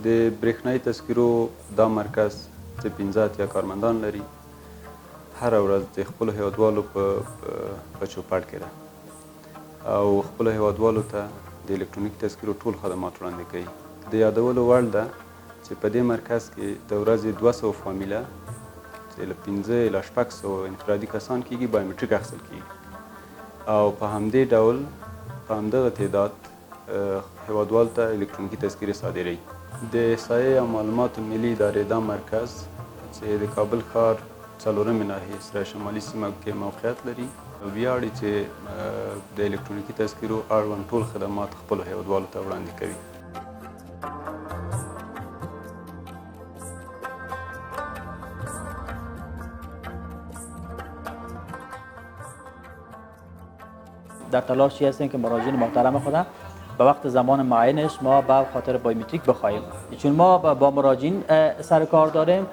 د برېښنایي تذکرو دا مرکز چې 15 اتیا کارمندان لري هره ورځ د خپلو هیوادوالو په چوپړ کې ده او خپلو هیوادوالو ته د الکترونیکي تذکرو ټول خدمات وړاندې کوي. د یادولو وړ ده چې په دې مرکز کې د ورځې 200 فامیله چې له 15 الی 600 انفرادي کسان کېږي بایومټریک اخیستل کېږي او په همدې ډول په همدغه تعداد هیوادوالو ته الکترونیکي تذکرې صادروي. د احصایې او معلوماتو ملي ادارې دا مرکز چې د کابل ښار 4مې ناحیې سره شمالي سیمه کې موقعیت لري ویاړي چې د الکترونیکي تذکرو اړوند ټول خدمات خپلو هیوادوالو ته وړاندې کوي. در تلاشی هستیم که مراجعین محترم خودم به وقت زمان معینش ما به خاطر بایومتریک بخواهیم، چون ما با مراجعین سر کار داریم.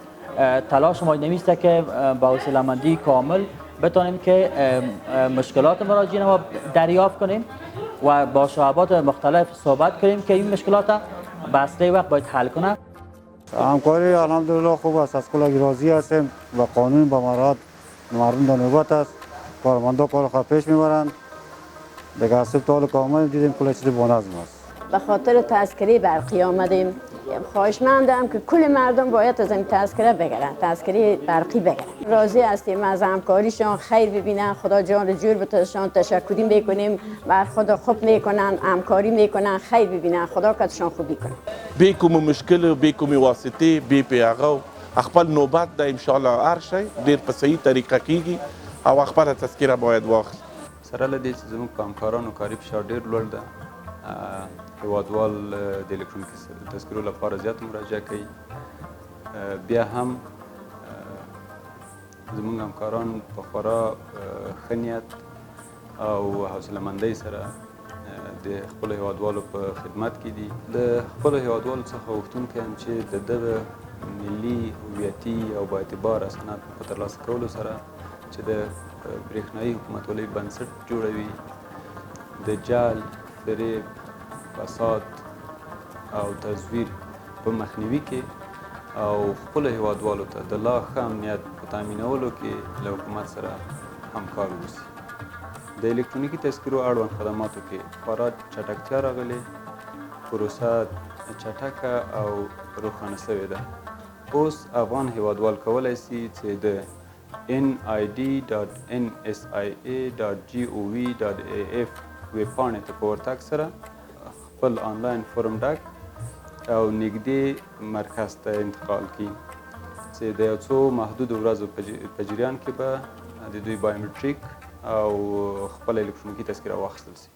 تلاش ما نمیسته که با حوصله‌مندی کامل بتونیم که مشکلات مراجعین ما دریافت کنیم و با شعبات مختلف صحبت کنیم که این مشکلات به اصلی وقت باید حل کنه. همکاری الحمدلله خوب است، از کل راضی هستیم و قانون به مراعات مردم در نوبت است. کارمندا کار خود پیش میبرند. دیگه اصلا تا کامل دیدیم کل چیز بانظم است. به خاطر تذکره برقی آمدیم. خواهشمندم که کل مردم باید از این تذکره بگیرن، تذکره برقی بگیرن. راضی هستیم از همکاریشان، خیر ببینن، خدا جان جور بتشان، تشکری میکنیم، بر خدا خوب میکنن، همکاری میکنن، خیر ببینن، خدا کتشان خوبی کنه. بی کوم مشکل، بی کوم واسطه، بی پیغام خپل نوبت د ان شاء الله هر شی ډیر په صحیح طریقه کیږي او خپل تذکره باید واخلي. سره له دې چې زموږ په همکارانو کاري فشار ډېر لوړ ده، هیوادوال د الکترونیکي تذکرو لپاره زیاته مراجعه کوي. بیا هم زموږ همکاران په خورا ښه نیت او حوصله‌مندۍ سره د خپلو هیوادوالو په خدمت کې دي. د خپلو هیوادوالو څخه غوښتونکی یم چې د دغه ملي هویتي او با اعتباره اسناد په ترلاسه کولو سره چې د برېښنایي حکومتولۍ بنسټ جوړوي، د جعل، فریب، فساد او تزویر په مخنیوي کې او خپلو هیوادوالو ته د لا ښه امنیت په تامینولو کې له حکومت سره همکار واوسي. د الکترونیکي تذکرو اړوند خدماتو کې خورا چټکتیا راغلې، پروسه چټکه او روښانه سوې ده. اوس افغان هیوادوال کولی سي چې د nid.nsia.gov.af ویبپاڼې ته په ورتګ سره خپل آنلاین فورم ډک او نږدې مرکز ته انتقال کړي چې د یو څو محدودو ورځو په جریان کې به د دوی بایومټریک او خپل الکترونیکي تذکره واخیستل شي.